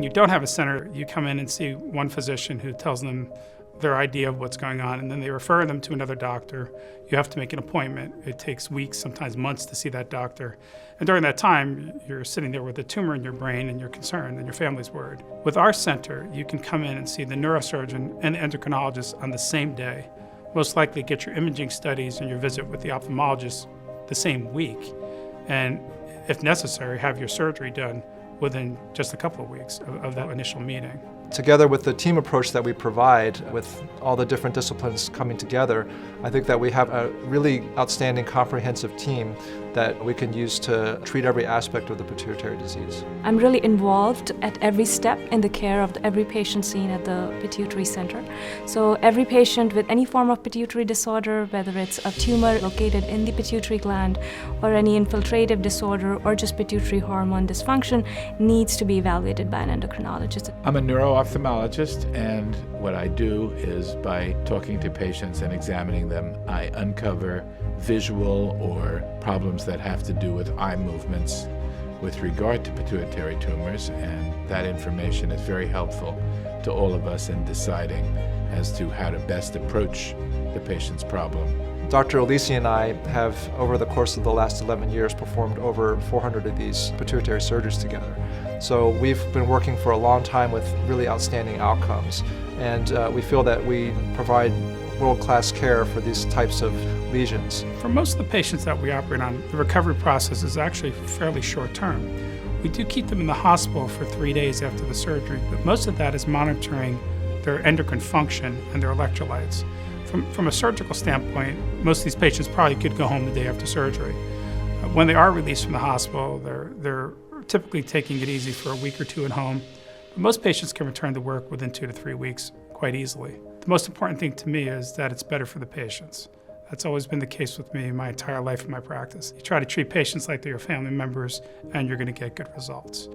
When you don't have a center, you come in and see one physician who tells them their idea of what's going on, and then they refer them to another doctor. You have to make an appointment. It takes weeks, sometimes months to see that doctor. And during that time, you're sitting there with a tumor in your brain and you're concerned and your family's worried. With our center, you can come in and see the neurosurgeon and the endocrinologist on the same day. Most likely get your imaging studies and your visit with the ophthalmologist the same week. And if necessary, have your surgery done within just a couple of weeks of that initial meeting. Together with the team approach that we provide, with all the different disciplines coming together, I think that we have a really outstanding comprehensive team that we can use to treat every aspect of the pituitary disease. I'm really involved at every step in the care of every patient seen at the Pituitary Center. So every patient with any form of pituitary disorder, whether it's a tumor located in the pituitary gland or any infiltrative disorder or just pituitary hormone dysfunction, needs to be evaluated by an endocrinologist. I'm a neuro-ophthalmologist, and what I do is by talking to patients and examining them, I uncover visual or problems that have to do with eye movements with regard to pituitary tumors, and that information is very helpful to all of us in deciding as to how to best approach the patient's problem. Dr. Alisi and I have, over the course of the last 11 years, performed over 400 of these pituitary surgeries together. So we've been working for a long time with really outstanding outcomes, and we feel that we provide world-class care for these types of lesions. For most of the patients that we operate on, the recovery process is actually fairly short-term. We do keep them in the hospital for 3 days after the surgery, but most of that is monitoring their endocrine function and their electrolytes. From a surgical standpoint, most of these patients probably could go home the day after surgery. When they are released from the hospital, they're typically taking it easy for a week or two at home. But most patients can return to work within 2 to 3 weeks quite easily. The most important thing to me is that it's better for the patients. That's always been the case with me my entire life in my practice. You try to treat patients like they're your family members, and you're going to get good results.